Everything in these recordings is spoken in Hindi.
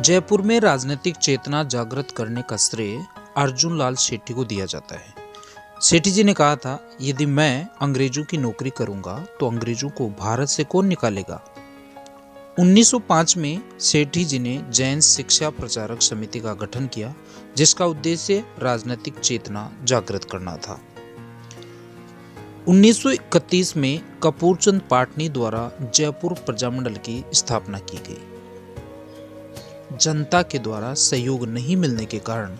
जयपुर में राजनीतिक चेतना जागृत करने का श्रेय अर्जुन लाल सेठी को दिया जाता है। सेठी जी ने कहा था, यदि मैं अंग्रेजों की नौकरी करूंगा तो अंग्रेजों को भारत से कौन निकालेगा। 1905 में सेठी जी ने जैन शिक्षा प्रचारक समिति का गठन किया, जिसका उद्देश्य राजनीतिक चेतना जागृत करना था। 1931 में कपूरचंद पाटनी द्वारा जयपुर प्रजामंडल की स्थापना की गई। जनता के द्वारा सहयोग नहीं मिलने के कारण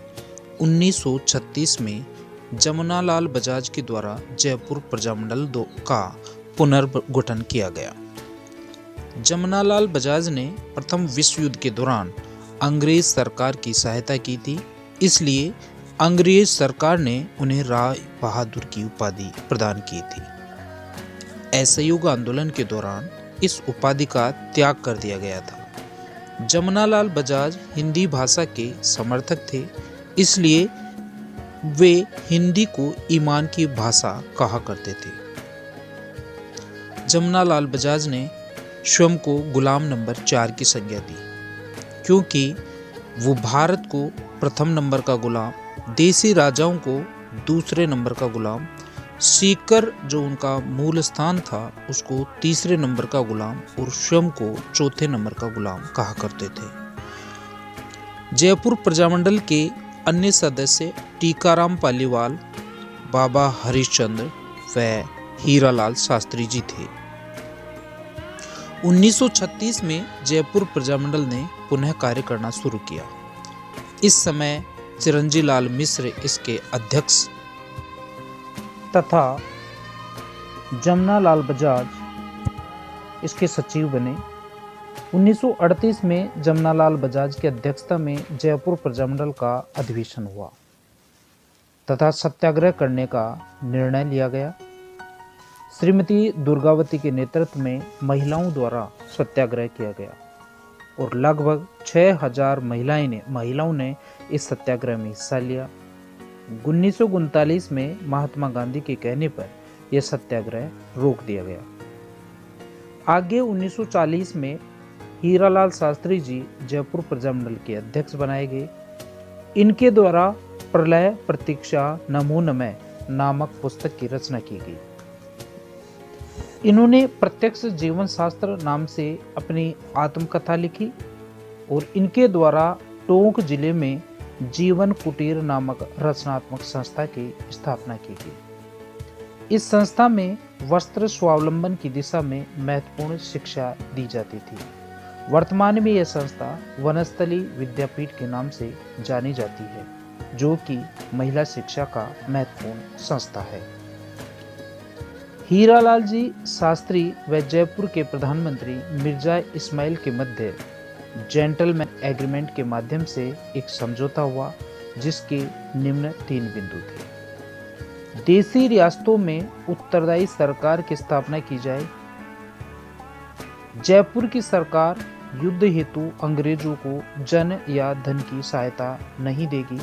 1936 में जमुनालाल बजाज के द्वारा जयपुर प्रजामंडल का पुनर्गठन किया गया। जमुनालाल बजाज ने प्रथम विश्व युद्ध के दौरान अंग्रेज सरकार की सहायता की थी, इसलिए अंग्रेज सरकार ने उन्हें राय बहादुर की उपाधि प्रदान की थी। असहयोग आंदोलन के दौरान इस उपाधि का त्याग कर दिया गया था। जमुनालाल बजाज हिंदी भाषा के समर्थक थे, इसलिए वे हिंदी को ईमान की भाषा कहा करते थे। जमुनालाल बजाज ने स्वयं को गुलाम नंबर 4 की संज्ञा दी, क्योंकि वो भारत को प्रथम नंबर का गुलाम, देसी राजाओं को दूसरे नंबर का गुलाम, सीकर जो उनका मूल स्थान था उसको तीसरे नंबर का गुलाम और स्वयं को चौथे नंबर का गुलाम कहा करते थे। जयपुर प्रजामंडल के अन्य सदस्य टीकाराम पालीवाल, बाबा हरिश्चंद्र व हीरालाल शास्त्री जी थे। 1936 में जयपुर प्रजामंडल ने पुनः कार्य करना शुरू किया। इस समय चिरंजीलाल मिश्र इसके अध्यक्ष तथा जमुनालाल बजाज इसके सचिव बने। 1938 में जमुनालाल बजाज की अध्यक्षता में जयपुर प्रजामंडल का अधिवेशन हुआ तथा सत्याग्रह करने का निर्णय लिया गया। श्रीमती दुर्गावती के नेतृत्व में महिलाओं द्वारा सत्याग्रह किया गया और लगभग 6000 महिलाओं ने इस सत्याग्रह में हिस्सा लिया। 1939 में महात्मा गांधी के कहने पर यह सत्याग्रह रोक दिया गया। आगे 1940 में हीरालाल शास्त्री जी जयपुर प्रजामंडल के अध्यक्ष बनाए गए। इनके द्वारा प्रलय प्रतीक्षा नमोनमय नामक पुस्तक की रचना की गई। इन्होंने प्रत्यक्ष जीवन शास्त्र नाम से अपनी आत्मकथा लिखी और इनके द्वारा टोंक जिले में जीवन कुटीर नामक रचनात्मक संस्था की स्थापना की गई। इस संस्था में वस्त्र स्वावलंबन की दिशा में महत्वपूर्ण शिक्षा दी जाती थी। वर्तमान में यह संस्था वनस्थली विद्यापीठ के नाम से जानी जाती है, जो कि महिला शिक्षा का महत्वपूर्ण संस्था है। हीरालाल जी शास्त्री व जयपुर के प्रधानमंत्री मिर्जा इस्माइल के मध्य जेंटलमैन एग्रीमेंट के माध्यम से एक समझौता हुआ, जिसके निम्न 3 बिंदु थे। देशी रियासतों में उत्तरदायी सरकार की स्थापना की जाए। जयपुर की सरकार युद्ध हेतु अंग्रेजों को जन या धन की सहायता नहीं देगी।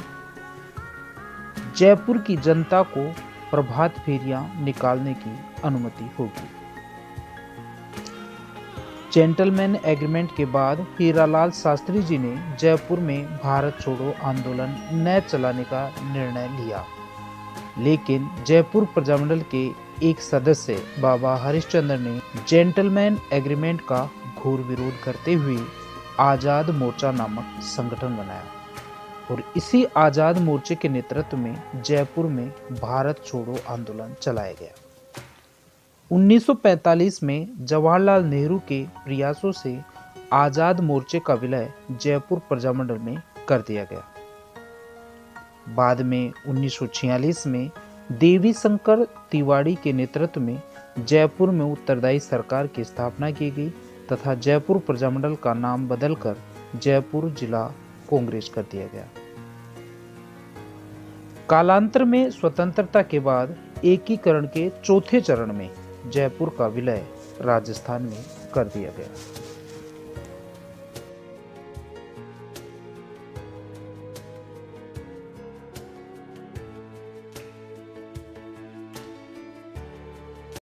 जयपुर की जनता को प्रभात फेरियां निकालने की अनुमति होगी। जेंटलमैन एग्रीमेंट के बाद हीरालाल शास्त्री जी ने जयपुर में भारत छोड़ो आंदोलन न चलाने का निर्णय लिया, लेकिन जयपुर प्रजामंडल के एक सदस्य बाबा हरिश्चंद्र ने जेंटलमैन एग्रीमेंट का घोर विरोध करते हुए आजाद मोर्चा नामक संगठन बनाया और इसी आजाद मोर्चे के नेतृत्व में जयपुर में भारत छोड़ो आंदोलन चलाया गया। 1945 में जवाहरलाल नेहरू के प्रयासों से आजाद मोर्चे का विलय जयपुर प्रजामंडल में कर दिया गया। बाद में 1946 में देवी शंकर तिवाड़ी के नेतृत्व में जयपुर में उत्तरदायी सरकार की स्थापना की गई तथा जयपुर प्रजामंडल का नाम बदलकर जयपुर जिला कांग्रेस कर दिया गया। कालांतर में स्वतंत्रता के बाद एकीकरण के चौथे चरण में जयपुर का विलय राजस्थान में कर दिया गया।